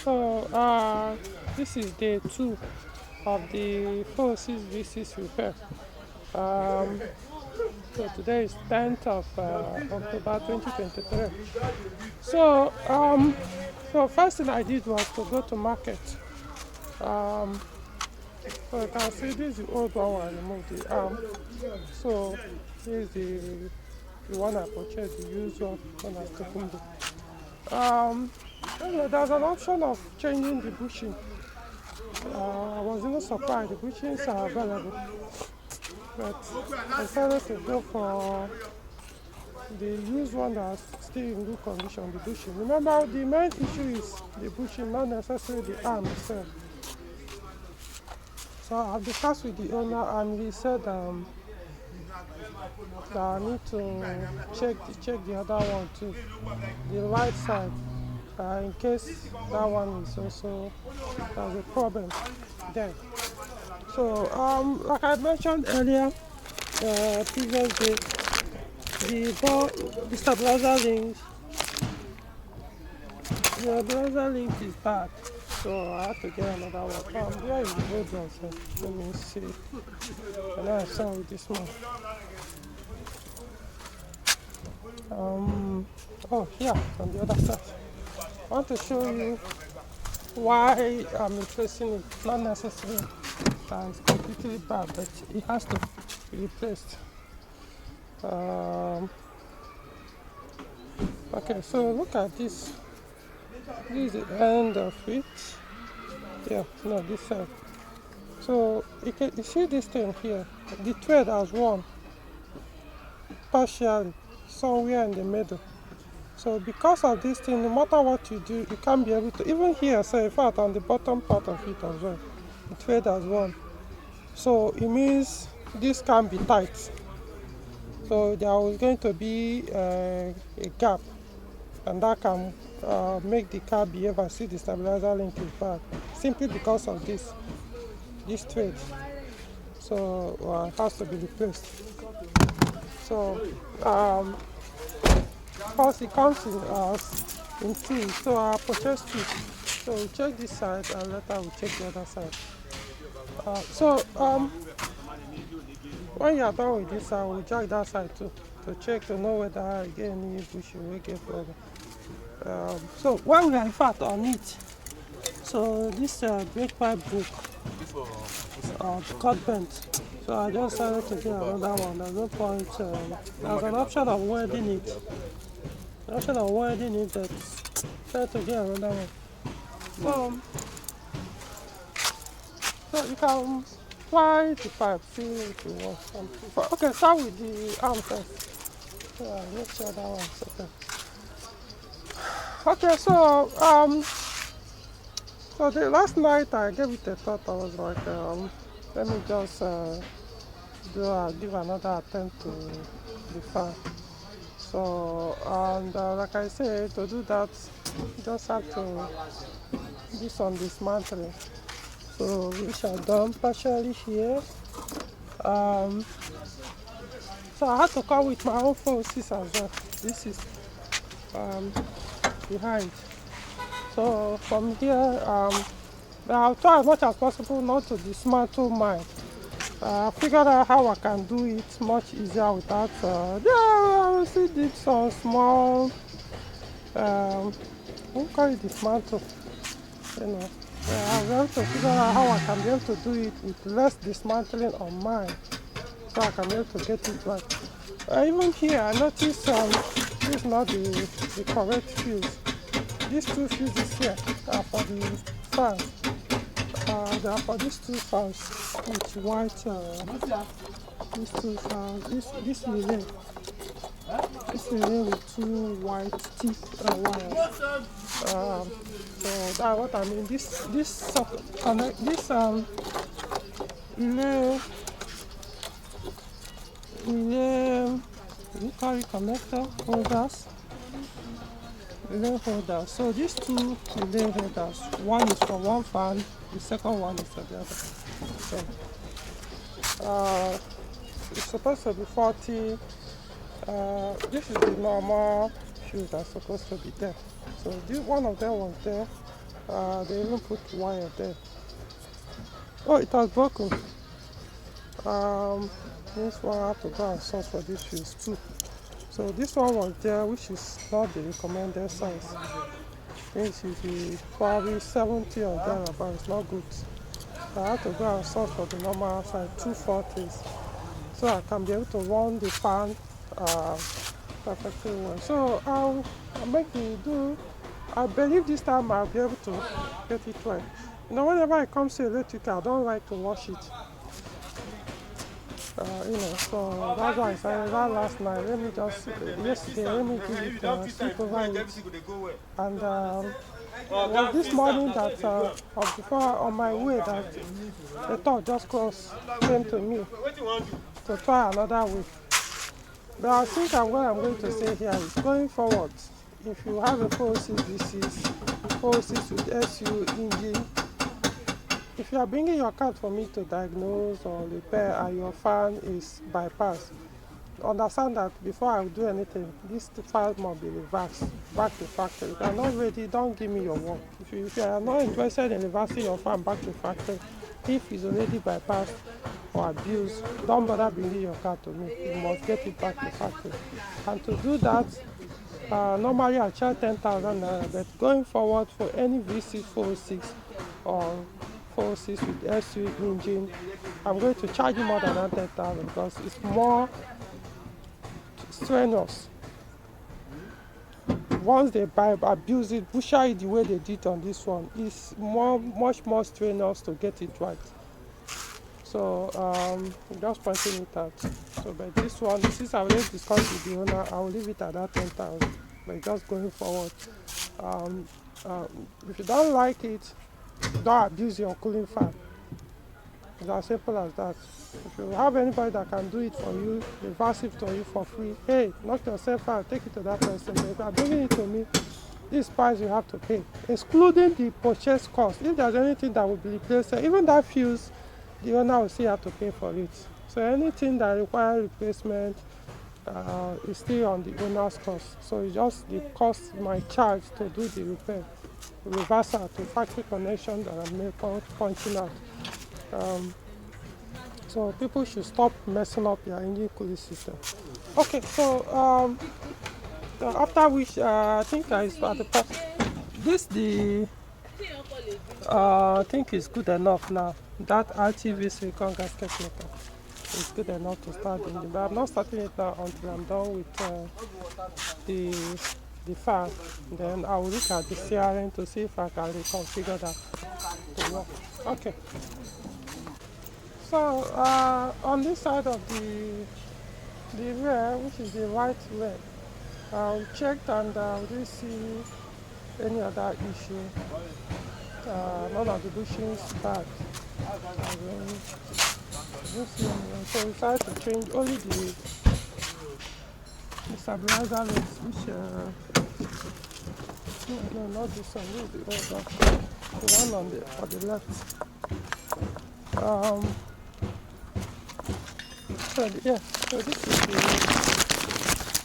So this is day 2 of the 46V6 repair. So today is 10th of October 2023. So first thing I did was to go to market. So you can see this is the old one I removed the arm. So this is the one I purchased, the used one when I took it. Anyway, there's an option of changing the bushing. I was even surprised the bushings are available, but I decided to go for the used one that's still in good condition, the bushing. Remember, the main issue is the bushing, not necessarily the arm itself. So I discussed with the owner and he said that I need to check the other one too, the right side, in case that one is also has a problem there. So like I mentioned earlier, previous day, the stabilizer link is bad, so I have to get another one. Where is the old one? So let me see. And I saw with this one. Oh yeah, on the other side. I want to show you why I'm replacing it. Not necessarily that it's completely bad, but it has to be replaced. Okay, so look at this. This is the end of it. Yeah, no, this side. So you see this thing here. The thread has worn partially somewhere in the middle. So because of this thing, no matter what you do, you can't be able to, even here, so in fact on the bottom part of it as well, the thread has worn. So it means this can be tight. So there is going to be a gap, and that can make the car behave as if the stabilizer link is bad, simply because of this thread. So it has to be replaced. So first it comes in two, so I purchased two. So we'll check this side and later we'll check the other side. When you are done with this side, we'll check that side too, to check to know whether again any bushing will get problem. So when we are in fact on it, so this brake pipe broke, the cut bent. So I just decided to get another one. There's no point. There's an option of welding it. The option of welding it, but try to get another one. So you can apply the pipe, see if you want something. Okay, start with the arm first. Yeah, make sure that one's okay. Okay, so the last night I gave it a thought. I was like, let me just give another attempt to the fan. So and like I said, to do that, you just have to do some dismantling. So which I've done partially here. So I had to come with my own forces as well. This is behind. So from here, I'll try as much as possible not to dismantle mine. I figured out how I can do it much easier without. I also did some small. Won't call it dismantle. You know. I'm going to figure out how I can be able to do it with less dismantling on mine, so I can be able to get it right. Even here, I noticed this is not the correct fuse. These two fuses here are for the fan. They are for these two fans with white. These two fans. This relay. This relay with two white teeth wires. So that's what I mean. This relay connector holders. Relay holders. So these two relay holders, one is for one fan, the second one is for the other. So it's supposed to be 40. This is the normal fuse that's supposed to be there. So this one of them was there, They even put wire there. Oh, it has broken. This one I have to go and source for this fuse too. So this one was there, which is not the recommended size. This is the probably 70 or thereabout. It's not good. So I have to go and source for the normal size, 240s, so I can be able to run the fan perfectly well. So I'll make the do. I believe this time I'll be able to get it right. You know, whenever it comes to electric, I don't like to wash it. So that's why I said that last night. Let me just yesterday. Let me give it sleep over it. And was this morning that before on my way that the thought just came to me to try another way. But I think what I'm going to say here is going forward. If you have a 406 disease, 406 with SU engine, if you are bringing your car for me to diagnose or repair and your fan is bypassed, understand that before I do anything, this file must be reversed back to factory. If you are not ready, don't give me your work. If you are not interested in reversing your fan back to factory, if it's already bypassed or abused, don't bother bringing your car to me. You must get it back to factory. And to do that, normally I charge 10,000 naira, but going forward for any V6 406 or 406 with SU engine, I'm going to charge you more than that 10,000 because it's more strenuous. Once they abuse it, butcher it the way they did on this one, it's much more strenuous to get it right. So just pointing it out. So but this one, since I already discussed with the owner, I will leave it at that 10,000. But just going forward, if you don't like it, don't abuse your cooling fan. It's as simple as that. If you have anybody that can do it for you, reverse it to you for free, hey, knock yourself out, take it to that person. But if you are bringing it to me, this price you have to pay, excluding the purchase cost. If there's anything that will be replaced, even that fuse, the owner will still have to pay for it. So anything that requires replacement is still on the owner's cost. So it's just the cost my charge to do the repair, reversal to factory connection that I'm pointing out. So people should stop messing up their engine cooling system. Okay, so after which I think I started. This I think is good enough now. That RTV silicone gasket maker is good enough to start engine, but I'm not starting it now until I'm done with the fan. Then I will look at the steering to see if I can reconfigure that to work. Okay. So on this side of the rear, which is the right rear, I checked and didn't see any other issue. None of the bushings bad. So we decided to change only the stabilizer legs, which no, not this one. This is the other, the one on the left. So this is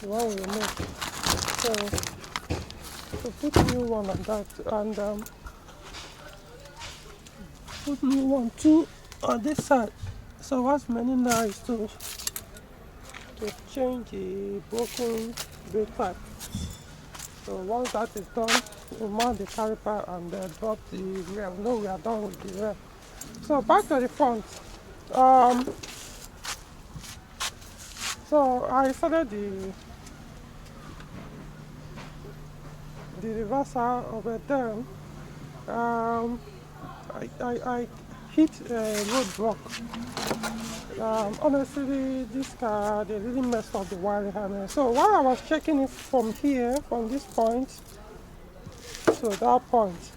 the one we removed. So put new one on that and put new one too on this side. So what's remaining now is to change the broken brake pipe. So once that is done, we mount the caliper and drop the rear. No, we are done with the rear. So back to the front. So I started the reversal over there. I hit a roadblock. Honestly, this car, they really messed up the wiring harness. So while I was checking it from here, from this point to that point,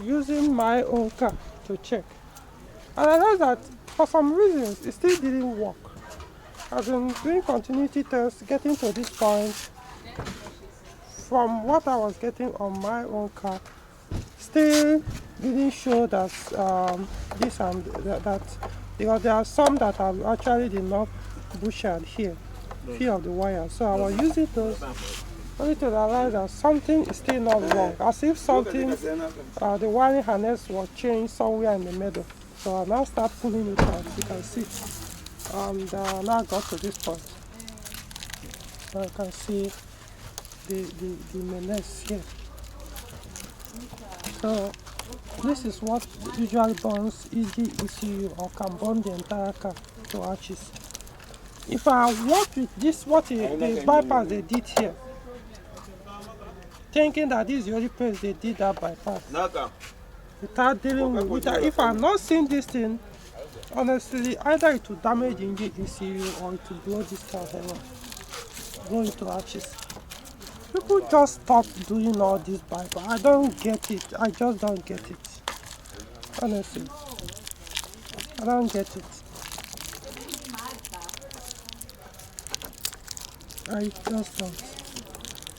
using my own car to check, and I realized that for some reasons it still didn't work. I've been doing continuity tests, getting to this point. From what I was getting on my own car, still didn't show that this and that, because there are some that have actually did not butchered here, few of the wires. So I was using those only to realize that something is still not wrong, as if something, the wiring harness was changed somewhere in the middle. So I now start pulling it out, you can see, and now I got to this point. So you can see the menace here. So this is what usually burns ECU or can burn the entire car to ashes. If I work with this, what the bypass they did here, thinking that this is the only place they did that bypass, without dealing with it, if I'm not seeing this thing, honestly, either it will damage the engine ECU or it will blow this car head, blow into ashes. People just stop doing all this bypass. I don't get it. I just don't get it. Honestly, I don't get it. I just don't.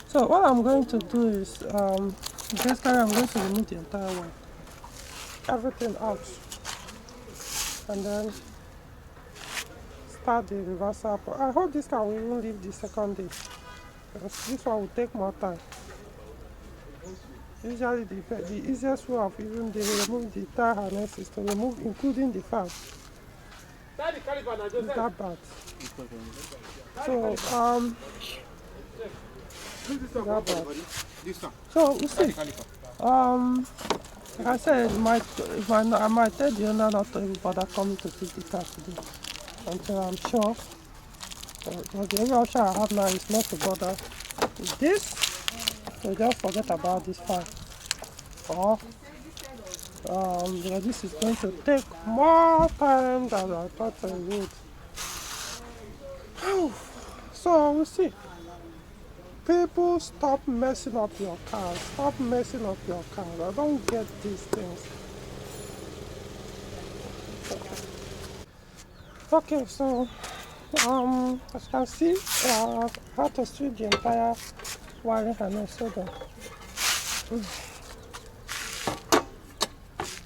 So what I'm going to do is, basically I'm going to remove the entire one, everything out, and then start the reversal. I hope this car will even leave the second day, because this one will take more time. Usually the easiest way of even remove the tire harness is to remove, including the fan. It's that bad. So that bad. So you see, like I said, I might tell the owner not to even bother coming to pick the car today until I'm sure. But the only option I have now is not to bother with this. So just forget about this fan. Or because this is going to take more time than I thought it would. So we'll see. People, stop messing up your car. Stop messing up your car. I don't get these things. Okay, so as you can see, I had to strip the entire wiring harness. Hold on.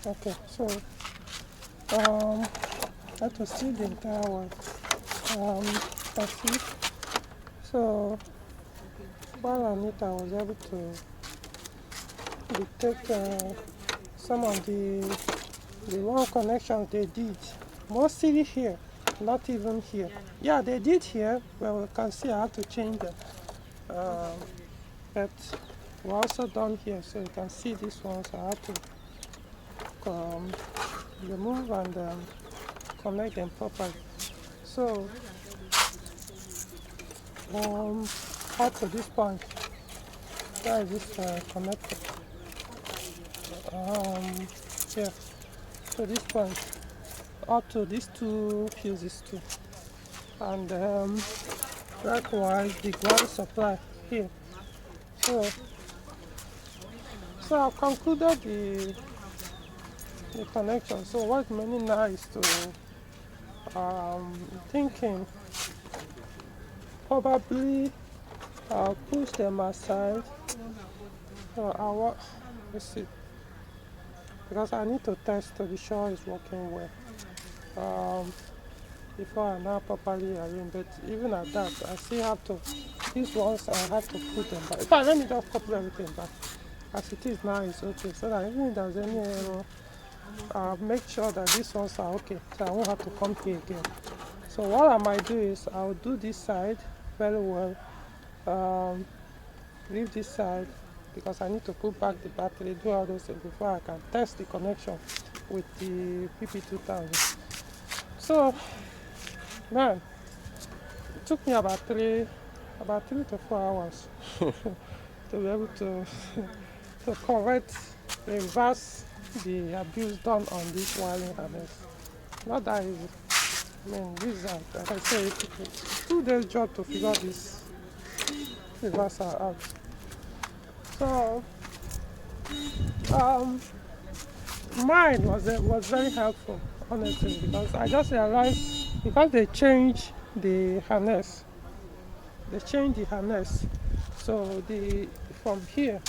Okay, so I had to strip the entire one. Can see. So while on it, I was able to detect some of the wrong connections they did. Mostly here, not even here. Yeah, they did here, but we can see I have to change them. But we're also done here, so you can see this one. So I have to remove and connect them properly. So up to this point, where is this connected? Yeah, to this point, up to these two fuses too, and likewise the ground supply here. So I've concluded the connection. So what's remaining now is to thinking probably I'll push them aside. So let's see, because I need to test to be sure it's working well before I now properly arrange. But even at that, I still have to, these ones I have to put them back. In fact, let me just couple everything back. As it is now, it's okay. So that even if there's any error, I'll make sure that these ones are okay, so I won't have to come here again. So what I might do is I'll do this side very well, leave this side, because I need to put back the battery, do all those things before I can test the connection with the PP2000. So man, it took me about 3 to 4 hours to be able to correct, reverse the abuse done on this wiring harness. Not that easy. I mean, this is, like I say, 2 days job to figure this reversal out. So mine was very helpful, honestly, because I just realized, because they changed the harness. So from here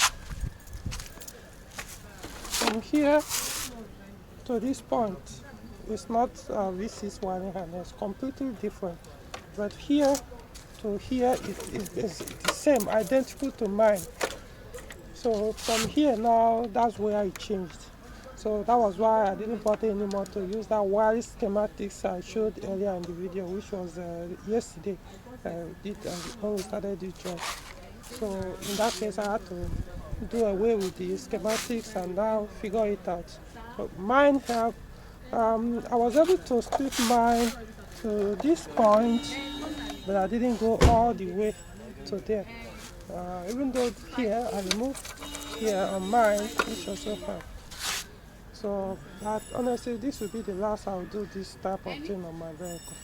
to this point, it's not V6 wiring harness, completely different. But here to here, it's the same, identical to mine. So from here now, that's where it changed. So that was why I didn't bother anymore to use that wireless schematics I showed earlier in the video, which was yesterday when we started this job. So in that case, I had to do away with the schematics and now figure it out. But mine have, I was able to strip mine to this point, but I didn't go all the way to there. Even though here I removed here on mine, which also fine. So honestly, this will be the last I'll do this type of thing on my vehicle.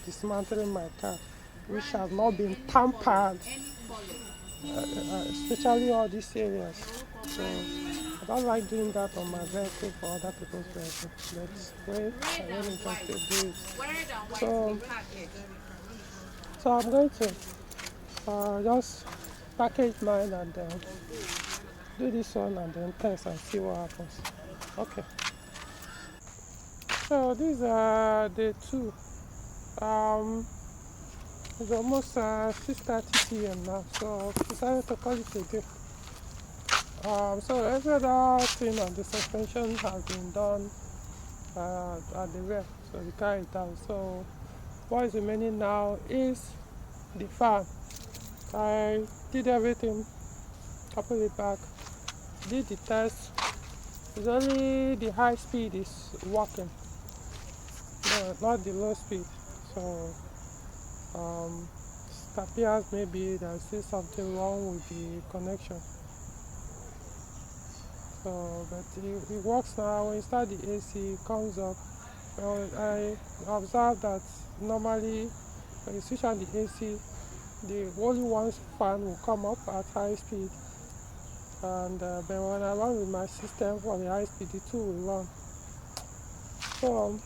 Dismantling my car, which has not been tampered, especially all these areas. So I don't like doing that on my vehicle for other people's vehicles. But wait, I really just do it. So I'm going to just package mine and do this one and then test and see what happens. Okay. So these are the two. It's almost 6:30 p.m. now, so I decided to call it a day. So every other thing on the suspension has been done at the rear, so the car is down. So what is remaining now is the fan. I did everything, coupled it back, did the test. It's only the high speed is working, not the low speed. So it appears maybe there's still something wrong with the connection. So, but it works now. When you start the AC, it comes up. Well, I observed that normally when you switch on the AC, the only one fan will come up at high speed, and but when I run with my system for the high speed, the two will run. So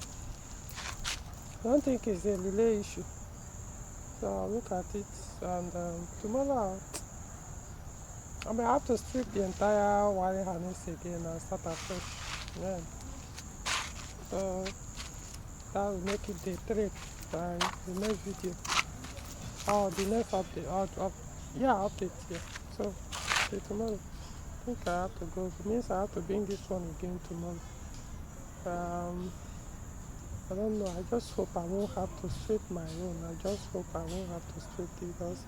I don't think it's a relay issue. So I'll look at it, and tomorrow I may have to strip the entire wiring harness again and start afresh. Yeah. So that will make it day 3 by the next video. Or the next update. Update, yeah. So tomorrow. I think I have to go. It means I have to bring this one again tomorrow. I don't know. I just hope I won't have to strip my own. I just hope I won't have to strip it, because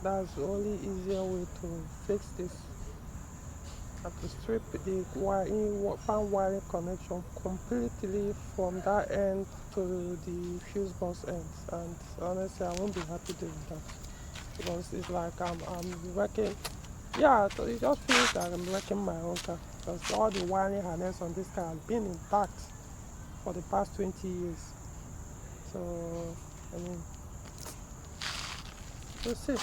that's the only easier way to fix this. I have to strip the fan wiring connection completely from that end to the fuse box end, and honestly I won't be happy doing that, because it's like I'm working. Yeah, so it just feels like I'm wrecking my own car, because all the wiring harness on this car has been intact for the past 20 years. So I mean, we'll see.